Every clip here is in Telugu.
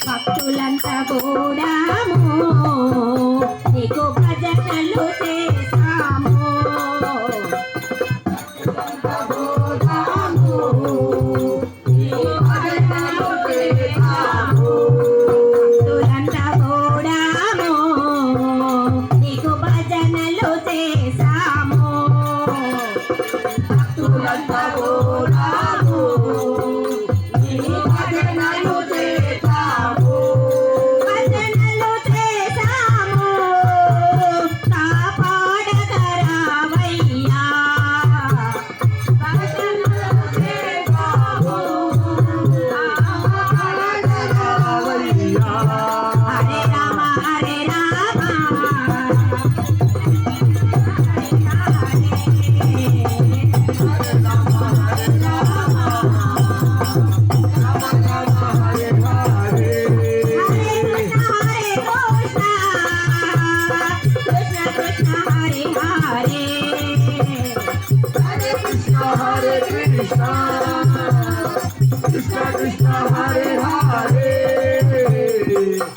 భక్తులంతా కూడాము నీకు భజనలు చేసాము భక్తులంతా కూడాము నీకు భజనలు చేసాము భక్తులంతా కూడాము నీకు భజనలు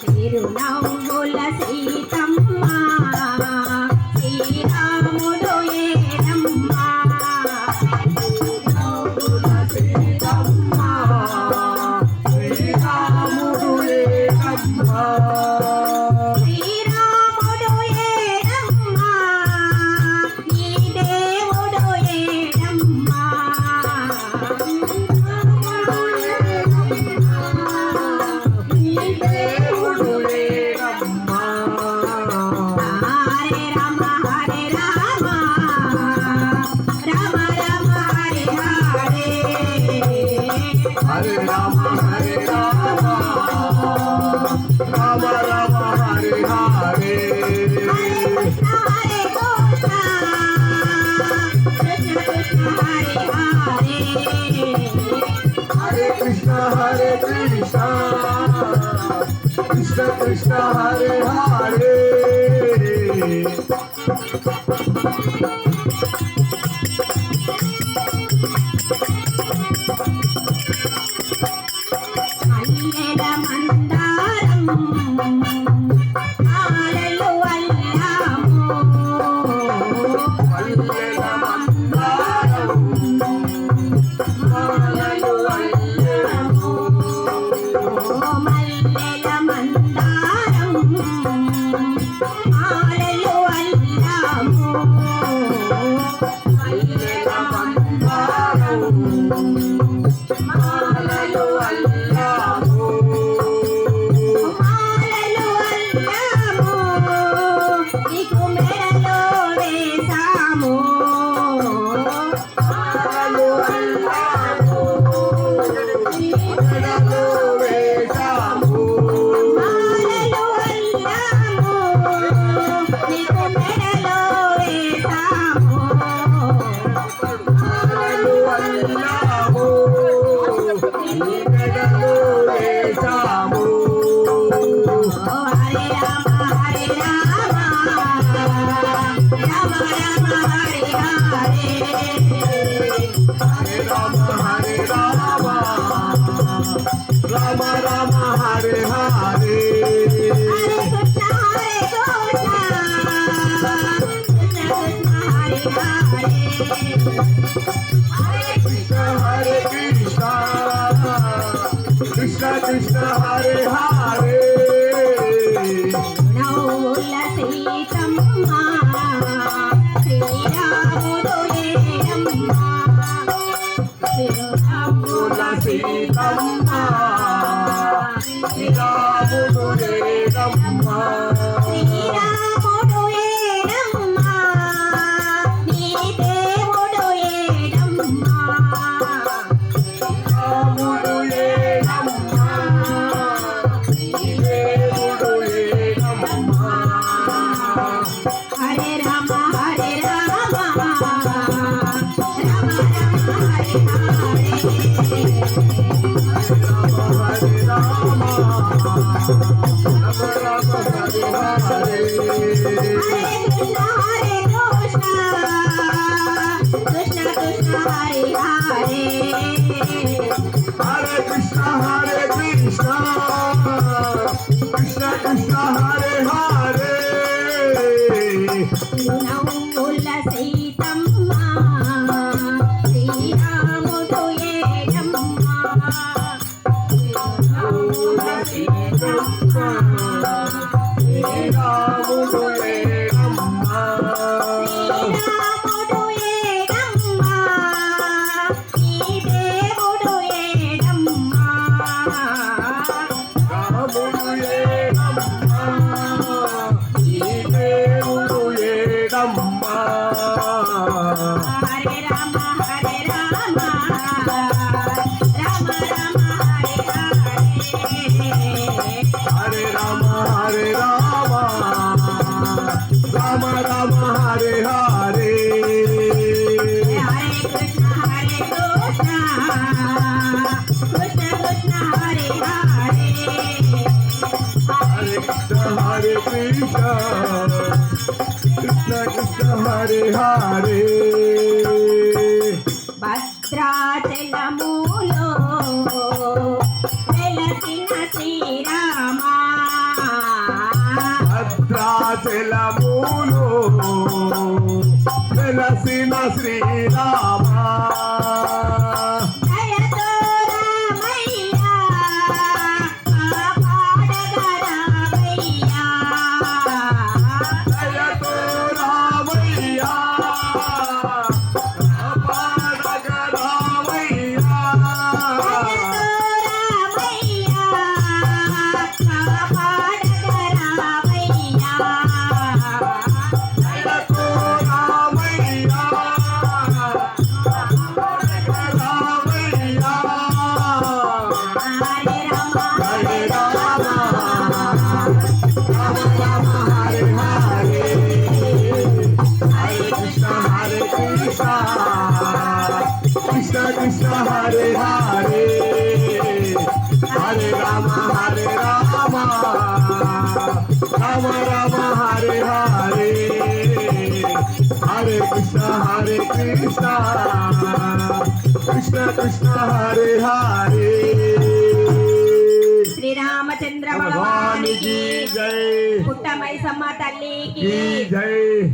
తిరునవ్వుల సీతమ్మ శ్రీరాముడు ఏనమ్మ తిరునవ్వుల సీతమ్మ శ్రీరాముడు ఏనమ్మ శ్రీరాముడు ఏనమ్మ నీ దేవుడు ఏనమ్మ Hare Rama Hare Rama Rama Rama Hare Hare Hare Krishna Hare Krishna Krishna Krishna Hare Hare Hare Rama Rama Hare Hare Hare Krishna Krishna Krishna Hare Hare నవ్వుల సీతమ్మ శ్రీరాముడు ఏడమ్మ నవ్వుల సీతమ్మ శ్రీరాముడు ఏడమ్మ శ్రీరాముడు ఏడమ్మ నీ దేవుడు ఏడమ్మ రాముడు ఏడమ్మ నీ దేవుడు ఏడమ్మ హరే రామ హరే రామ రామ రామ హరే హరే హరే రామ రామ హరే హరే హరే కృష్ణ కృష్ణ కృష్ణ హరే హరే హరే కృష్ణ హరే కృష్ణ కృష్ణ కృష్ణ హరే హరే నవ్వుల సీతమ్మ శ్రీరాముడు ఏడమ్మ నవ్వుల సీతమ్మ శ్రీరాముడు ఏడమ్మ శ్రీరాముడు ఏడమ్మ నీ దేవుడు ఏడమ్మ రాముడు ఏడమ్మ ఈ దేవుడు ఏడమ్మ హరే రామ రామ రామ హరే హరే హరే రామ హరే రామ రామ రామ హరే హరే హరే కృష్ణ కృష్ణ కృష్ణ హరే హరే హరే కృష్ణ హరే కృష్ణ కృష్ణ కృష్ణ హరే హరే భద్రాచలములో వెలసిన శ్రీరామ భద్రాచలములో వెలసిన శ్రీరామ దయతో రామయ్య కాపాడగ రామయ్య దయతో రామయ్య కాపాడగ రామయ్య దయతో రామయ్య కాపాడగ రామయ్య హరే రామ రామ రామ హరే హరే హరే కృష్ణ కృష్ణ కృష్ణ హరే హరే హరే రామ రామ రామ హరే హరే హరే కృష్ణ కృష్ణ కృష్ణ హరే హరే శ్రీరామచంద్ర భగవానికి భగవానికి జై పుట్టమైసమ్మ తల్లికి జై